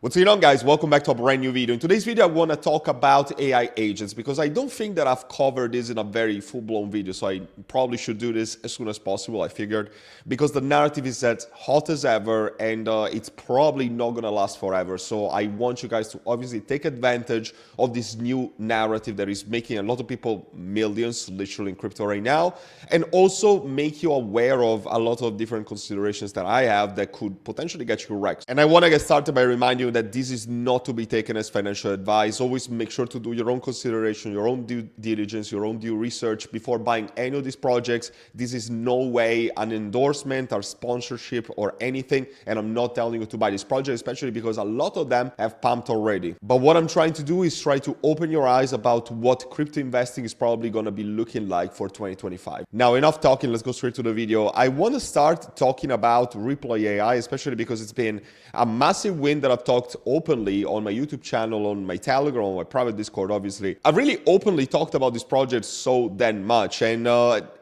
What's going on, guys? Welcome back to a brand new video. In today's video, I want to talk about AI agents because I don't think that I've covered this in a very full-blown video, so I probably should do this as soon as possible, I figured, because the narrative is as hot as ever and it's probably not going to last forever. So I want you guys to obviously take advantage of this new narrative that is making a lot of people millions literally in crypto right now, and also make you aware of a lot of different considerations that I have that could potentially get you wrecked. And I want to get started by reminding you that this is not to be taken as financial advice. Always make sure to do your own consideration, your own due diligence, your own due research before buying any of these projects. This is no way an endorsement or sponsorship or anything, and I'm not telling you to buy this project, especially because a lot of them have pumped already. But what I'm trying to do is try to open your eyes about what crypto investing is probably going to be looking like for 2025. Now, enough talking, let's go straight to the video. I want to start talking about Ripple AI, especially because it's been a massive win that I've talked openly on my YouTube channel, on my Telegram, on my private Discord, obviously. I've really openly talked about this project so damn much, and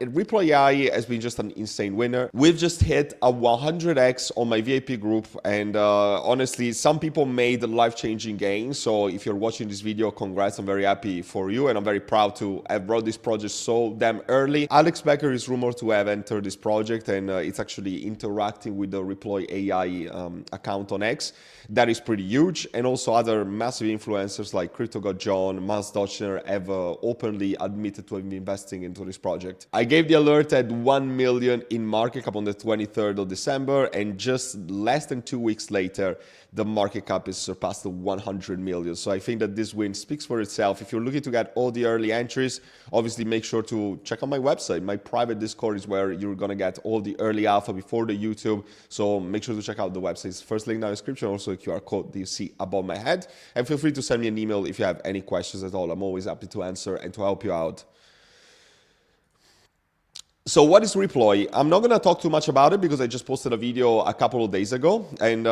Ripple AI has been just an insane winner. We've just hit a 100x on my VIP group, and honestly, some people made life-changing gains. So if you're watching this video, congrats, I'm very happy for you, and I'm very proud to have brought this project so damn early. Alex Becker is rumored to have entered this project, and it's actually interacting with the Ripple AI account on X. That is pretty huge, and also other massive influencers like Crypto God John, Mans Dochner have openly admitted to investing into this project. I gave the alert at 1 million in market cap on the 23rd of December, and just less than 2 weeks later, the market cap has surpassed the 100 million. So I think that this win speaks for itself. If you're looking to get all the early entries, obviously make sure to check out my website. My private Discord is where you're gonna get all the early alpha before the YouTube. So make sure to check out the website. It's first link down in the description, also a QR code that you see above my head. And feel free to send me an email if you have any questions at all. I'm always happy to answer and to help you out. So what is Reploy? I'm not going to talk too much about it because I just posted a video a couple of days ago. And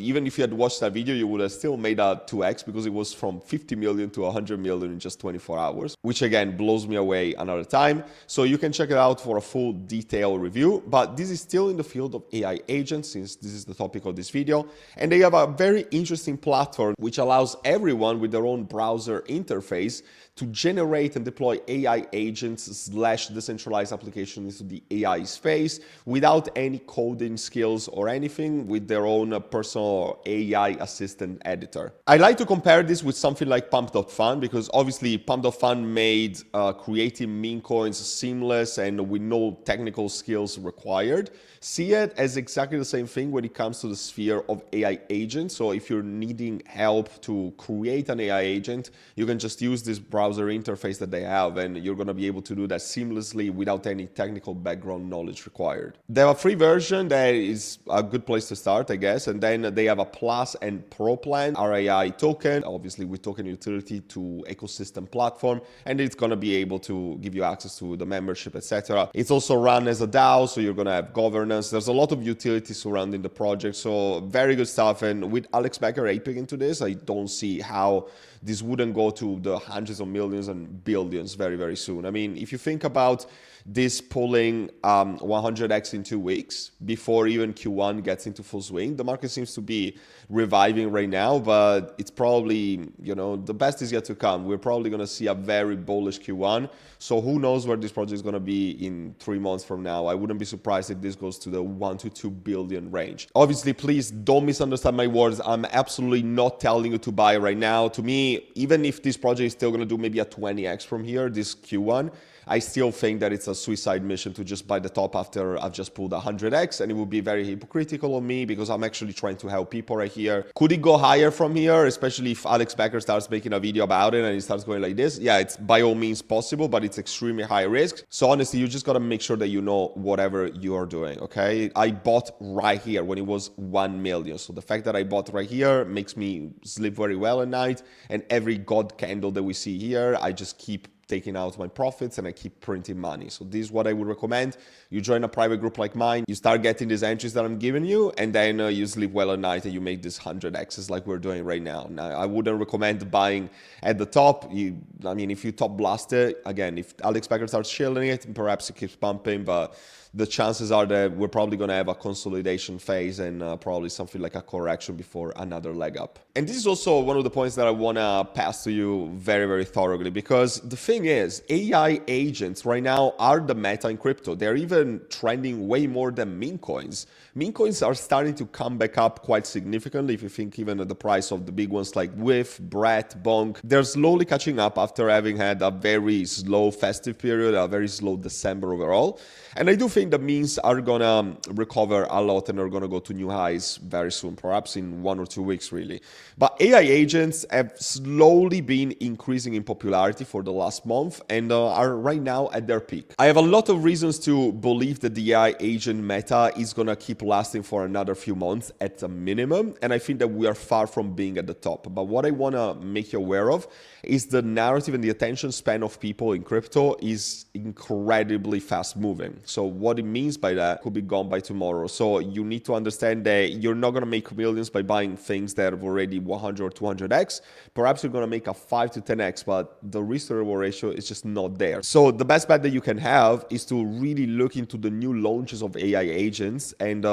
even if you had watched that video, you would have still made a 2x because it was from 50 million to 100 million in just 24 hours, which again blows me away another time. So you can check it out for a full detailed review. But this is still in the field of AI agents, since this is the topic of this video. And they have a very interesting platform which allows everyone with their own browser interface to generate and deploy AI agents / decentralized applications into the AI space without any coding skills or anything, with their own personal AI assistant editor. I like to compare this with something like Pump.Fun, because obviously Pump.Fun made creating meme coins seamless and with no technical skills required. See it as exactly the same thing when it comes to the sphere of AI agents. So if you're needing help to create an AI agent, you can just use this browser interface that they have, and you're going to be able to do that seamlessly without any technical background knowledge required. They have a free version that is a good place to start, I guess, and then they have a Plus and Pro plan, RAI token, obviously with token utility to ecosystem platform, and it's going to be able to give you access to the membership, etc. It's also run as a DAO, so you're going to have governance. There's a lot of utility surrounding the project, so very good stuff. And with Alex Becker aping into this, I don't see how this wouldn't go to the hundreds of millions and billions very, very soon. I mean, if you think about this pulling 100x in 2 weeks before even Q1 gets into full swing, the market seems to be reviving right now, but it's probably, you know, the best is yet to come. We're probably going to see a very bullish Q1. So who knows where this project is going to be in 3 months from now. I wouldn't be surprised if this goes to the 1 to 2 billion range. Obviously, please don't misunderstand my words. I'm absolutely not telling you to buy right now. To me, even if this project is still going to do maybe a 20x from here, this Q1, I still think that it's a suicide mission to just buy the top after I've just pulled 100x, and it would be very hypocritical of me because I'm actually trying to help people right here. Could it go higher from here, especially if Alex Becker starts making a video about it and it starts going like this? Yeah, it's by all means possible, but it's extremely high risk. So honestly, you just got to make sure that you know whatever you're doing, okay? I bought right here when it was 1 million. So the fact that I bought right here makes me sleep very well at night, and every god candle that we see here, I just keep taking out my profits and I keep printing money. So this is what I would recommend. You join a private group like mine, you start getting these entries that I'm giving you, and then you sleep well at night and you make this 100x's like we're doing right now. Now, I wouldn't recommend buying at the top. I mean, if you top blast it, again, if Alex Becker starts shilling it, perhaps it keeps pumping, but the chances are that we're probably going to have a consolidation phase and probably something like a correction before another leg up. And this is also one of the points that I want to pass to you very, very thoroughly, because the thing is, AI agents right now are the meta in crypto. They're even trending way more than meme coins. Meme coins are starting to come back up quite significantly. If you think even at the price of the big ones like WIF, Brett, Bonk, they're slowly catching up after having had a very slow festive period, a very slow December overall. And I do think the memes are gonna recover a lot and are gonna go to new highs very soon, perhaps in 1 or 2 weeks really. But AI agents have slowly been increasing in popularity for the last month and are right now at their peak. I have a lot of reasons to believe that the AI agent meta is gonna keep lasting for another few months at a minimum, and I think that we are far from being at the top. But what I wanna make you aware of is the narrative and the attention span of people in crypto is incredibly fast moving. So what it means by that could be gone by tomorrow. So you need to understand that you're not going to make millions by buying things that have already 100 or 200x. Perhaps you're going to make a 5 to 10x, but the risk to reward ratio is just not there. So the best bet that you can have is to really look into the new launches of AI agents and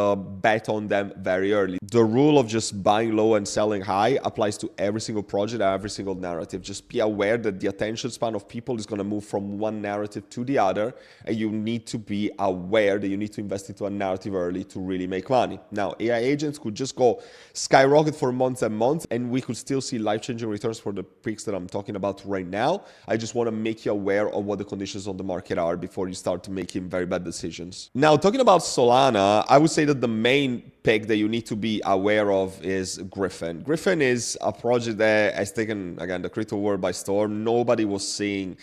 bet on them very early. The rule of just buying low and selling high applies to every single project, every single narrative. Just be aware that the attention span of people is going to move from one narrative to the other, and you need to be aware that you need to invest into a narrative early to really make money. Now, AI agents could just go skyrocket for months and months, and we could still see life-changing returns for the picks that I'm talking about right now. I just want to make you aware of what the conditions on the market are before you start making very bad decisions. Now, talking about Solana, I would say that the main pick that you need to be aware of is Griffin. Griffin is a project that has taken, again, the crypto world by storm. Nobody was seeing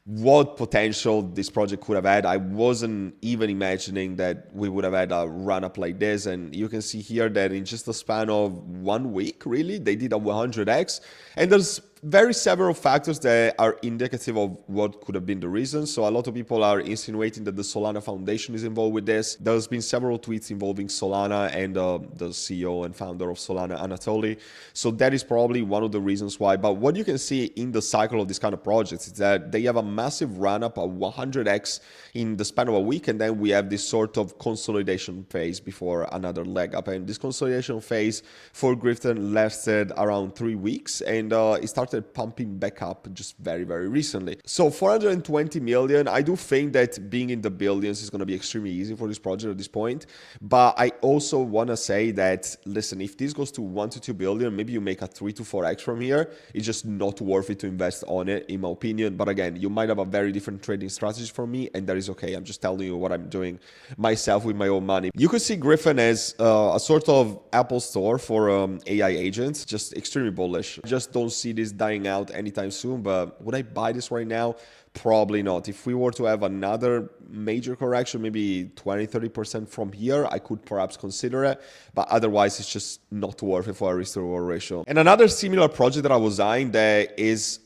what potential this project could have had. I wasn't even imagining that we would have had a run-up like this. And you can see here that in just a span of 1 week, really, they did a 100x. And there's very several factors that are indicative of what could have been the reason. So a lot of people are insinuating that the Solana Foundation is involved with this. There's been several tweets involving Solana and the CEO and founder of Solana, Anatoly. So that is probably one of the reasons why. But what you can see in the cycle of this kind of projects is that they have a massive run-up of 100x in the span of a week, and then we have this sort of consolidation phase before another leg up. And this consolidation phase for Griffin lasted around 3 weeks, and it started pumping back up just very, very recently. So 420 million, I do think that being in the billions is going to be extremely easy for this project at this point. But I also want to say that, listen, if this goes to 1 to 2 billion, maybe you make a 3 to 4x from here. It's just not worth it to invest on it, in my opinion. But again, you might have a very different trading strategy from me, and that is okay. I'm just telling you what I'm doing myself with my own money. You could see Griffin as a sort of Apple store for AI agents, just extremely bullish. Just don't see this dying out anytime soon. But would I buy this right now? Probably not. If we were to have another major correction, maybe 20-30% from here, I could perhaps consider it, but otherwise it's just not worth it for a risk to reward ratio. And another similar project that I was eyeing that is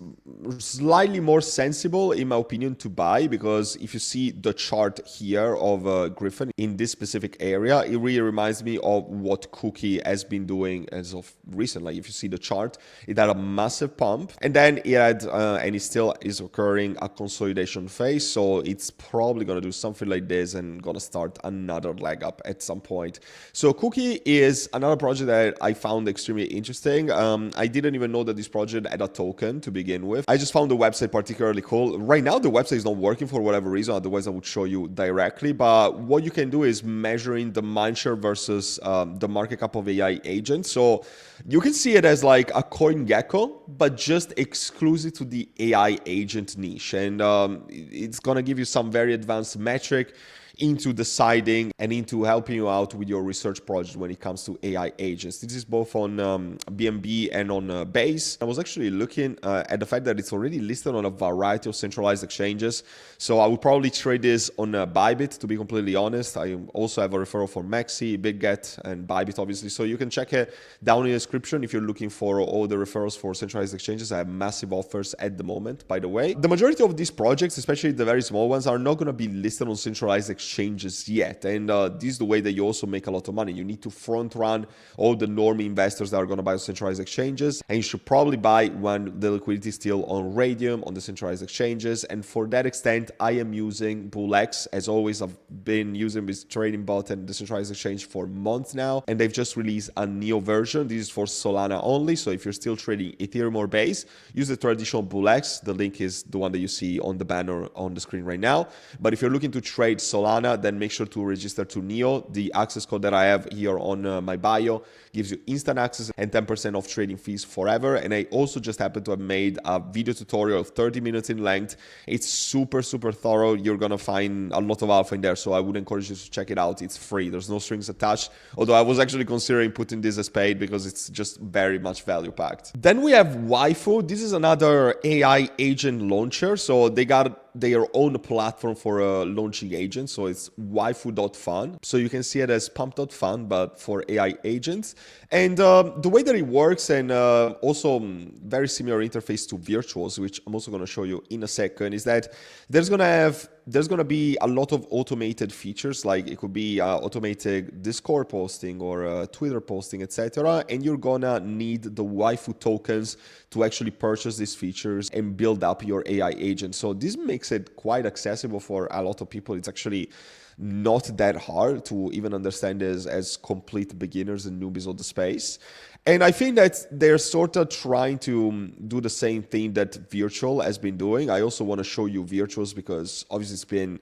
slightly more sensible in my opinion to buy, because if you see the chart here of Griffin in this specific area, it really reminds me of what Cookie has been doing as of recently. If you see the chart, it had a massive pump, and then it had and it still is occurring a consolidation phase. So it's probably going to do something like this and going to start another leg up at some point. So Cookie is another project that I found extremely interesting. I didn't even know that this project had a token to begin with. I just found the website particularly cool. Right now, the website is not working for whatever reason. Otherwise, I would show you directly. But what you can do is measuring the mindshare versus the market cap of AI agents. So you can see it as like a coin gecko, but just exclusive to the AI agent niche. And it's going to give you some very advanced metric into deciding and into helping you out with your research project when it comes to AI agents. This is both on BNB and on Base. I was actually looking at the fact that it's already listed on a variety of centralized exchanges. So I would probably trade this on Bybit, to be completely honest. I also have a referral for Maxi, BitGet, and Bybit, obviously. So you can check it down in the description if you're looking for all the referrals for centralized exchanges. I have massive offers at the moment, by the way. The majority of these projects, especially the very small ones, are not going to be listed on centralized exchanges exchanges yet. And this is the way that you also make a lot of money. You need to front run all the normie investors that are going to buy on centralized exchanges. And you should probably buy when the liquidity is still on Radium, on the centralized exchanges. And for that extent, I am using BullX. As always, I've been using this trading bot and the centralized exchange for months now. And they've just released a Neo version. This is for Solana only. So if you're still trading Ethereum or Base, use the traditional BullX. The link is the one that you see on the banner on the screen right now. But if you're looking to trade Solana, then make sure to register to Neo. The access code that I have here on my bio gives you instant access and 10% off trading fees forever. And I also just happen to have made a video tutorial of 30 minutes in length. It's super, super thorough. You're going to find a lot of alpha in there. So I would encourage you to check it out. It's free. There's no strings attached. Although I was actually considering putting this as paid because it's just very much value packed. Then we have Waifu. This is another AI agent launcher. So they got their own platform for launching agents. So it's waifu.fun. So you can see it as pump.fun, but for AI agents. And the way that it works, and also very similar interface to virtuals, which I'm also going to show you in a second, is that there's going to be a lot of automated features, like it could be automated Discord posting or Twitter posting, etc. And you're gonna need the Waifu tokens to actually purchase these features and build up your AI agent. So this makes it quite accessible for a lot of people. It's actually not that hard to even understand this as complete beginners and newbies of the space. And I think that they're sort of trying to do the same thing that Virtual has been doing. I also want to show you Virtuals because obviously it's been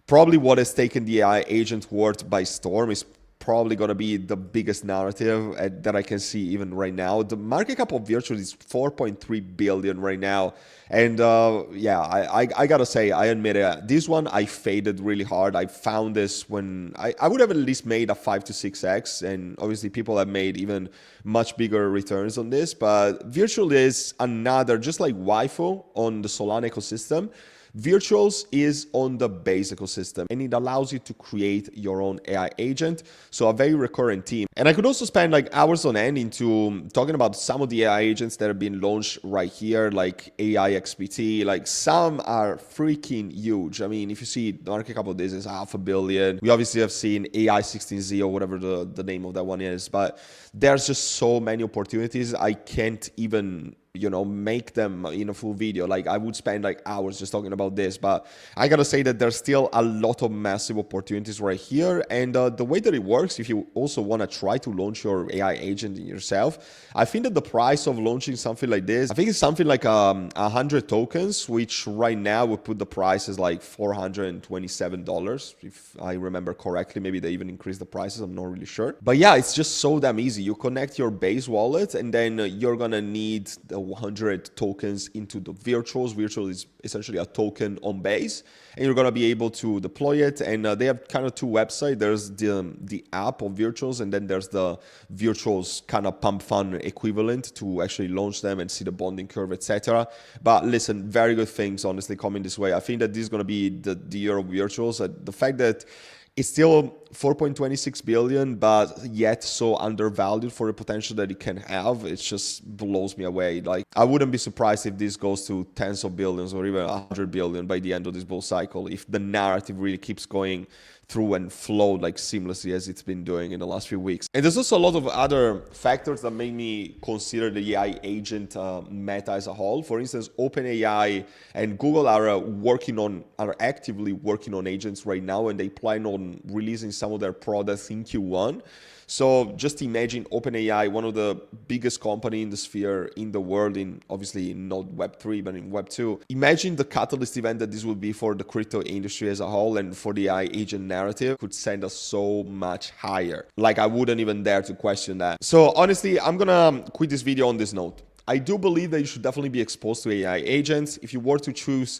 probably what has taken the AI agent world by storm. Is probably going to be the biggest narrative that I can see even right now. The market cap of Virtual is 4.3 billion right now. And yeah, I gotta say, I admit it, this one I faded really hard. I found this when I would have at least made a 5 to 6x, and obviously people have made even much bigger returns on this. But Virtual is another, just like Waifu on the Solana ecosystem, Virtuals is on the base ecosystem, and it allows you to create your own AI agent. So a very recurrent team. And I could also spend like hours on end into talking about some of the AI agents that have been launched right here, like AI XPT. Like some are freaking huge. I mean, if you see the market cap of this is $500 million. We obviously have seen AI 16Z or whatever the name of that one is, but there's just so many opportunities. I can't even make them in a full video. Like I would spend like hours just talking about this, but I gotta say that there's still a lot of massive opportunities right here. And the way that it works, if you also want to try to launch your AI agent yourself, I think that the price of launching something like this, I think it's something like 100 tokens, which right now would put the price as like $427, if I remember correctly. Maybe they even increased the prices, I'm not really sure. But yeah, it's just so damn easy. You connect your base wallet, and then you're gonna need the 100 tokens into the Virtuals. Virtual is essentially a token on base, and you're going to be able to deploy it. And they have kind of two websites. There's the app of Virtuals, and then there's the Virtuals kind of pump fund equivalent to actually launch them and see the bonding curve, etc. But listen, very good things honestly coming this way. I think that this is going to be the year of Virtuals. The fact that it's still 4.26 billion, but yet so undervalued for the potential that it can have, it just blows me away. Like, I wouldn't be surprised if this goes to tens of billions or even 100 billion by the end of this bull cycle, if the narrative really keeps going through and flow like seamlessly as it's been doing in the last few weeks. And there's also a lot of other factors that made me consider the AI agent meta as a whole. For instance, OpenAI and Google are actively working on agents right now, and they plan on releasing some of their products in Q1. So just imagine OpenAI, one of the biggest company in the sphere in the world, in obviously not Web3, but in Web2. Imagine the catalyst event that this will be for the crypto industry as a whole, and for the AI agent narrative could send us so much higher. Like, I wouldn't even dare to question that. So honestly, I'm gonna quit this video on this note. I do believe that you should definitely be exposed to AI agents. If you were to choose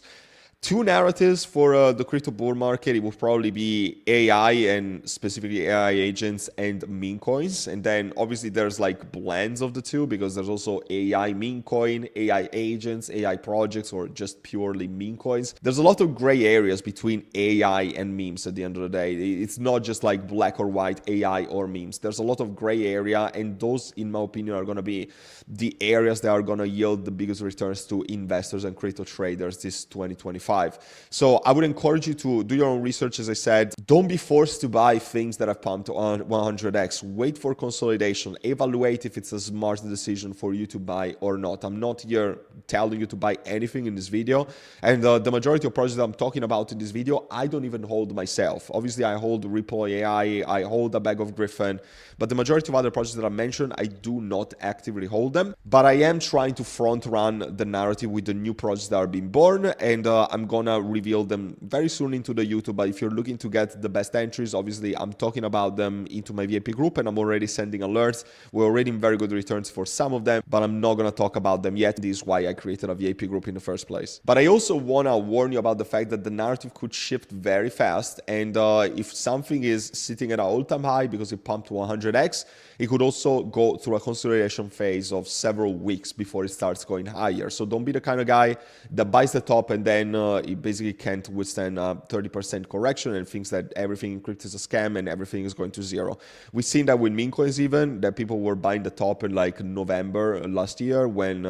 two narratives for the crypto bull market, it would probably be AI, and specifically AI agents and meme coins. And then obviously there's like blends of the two, because there's also AI meme coin, AI agents, AI projects, or just purely meme coins. There's a lot of gray areas between AI and memes at the end of the day. It's not just like black or white AI or memes. There's a lot of gray area, and those, in my opinion, are going to be the areas that are going to yield the biggest returns to investors and crypto traders this 2025. 25. So I would encourage you to do your own research. As I said, don't be forced to buy things that have pumped on 100x. Wait for consolidation. Evaluate if it's a smart decision for you to buy or not. I'm not here telling you to buy anything in this video. And the majority of projects that I'm talking about in this video, I don't even hold myself. Obviously, I hold OpenAI, I hold a bag of Griffin, but the majority of other projects that I mentioned, I do not actively hold them. But I am trying to front run the narrative with the new projects that are being born, and I'm gonna reveal them very soon into the YouTube. But if you're looking to get the best entries, obviously I'm talking about them into my VIP group, and I'm already sending alerts. We're already in very good returns for some of them, but I'm not gonna talk about them yet. This is why I created a VIP group in the first place. But I also wanna warn you about the fact that the narrative could shift very fast, and if something is sitting at an all-time high because it pumped to 100x, it could also go through a consolidation phase of several weeks before it starts going higher. So don't be the kind of guy that buys the top and then it basically can't withstand a 30% correction and thinks that everything in crypto is a scam and everything is going to zero. We've seen that with meme coins even, that people were buying the top in like November last year when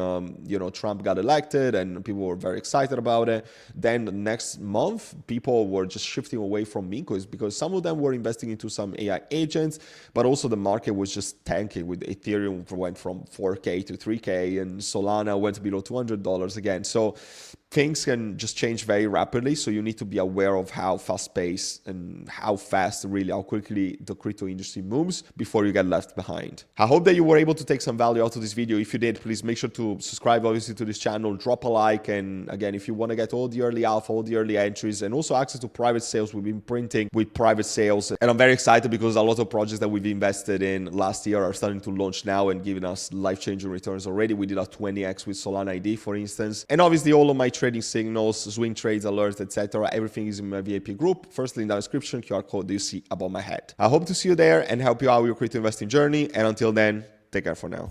Trump got elected and people were very excited about it. Then next month, people were just shifting away from meme coins because some of them were investing into some AI agents, but also the market was just tanking. With Ethereum went from 4K to 3K and Solana went below $200 again. So things can just change very rapidly, so you need to be aware of how fast-paced and how quickly the crypto industry moves before you get left behind. I hope that you were able to take some value out of this video. If you did, please make sure to subscribe obviously to this channel, drop a like, and again, if you want to get all the early alpha, all the early entries, and also access to private sales, we've been printing with private sales, and I'm very excited because a lot of projects that we've invested in last year are starting to launch now and giving us life-changing returns already. We did a 20x with Solana ID, for instance, and obviously all of my trading signals, swing trades, alerts, etc. Everything is in my VIP group. First link in the description, QR code that you see above my head. I hope to see you there and help you out with your crypto investing journey. And until then, take care for now.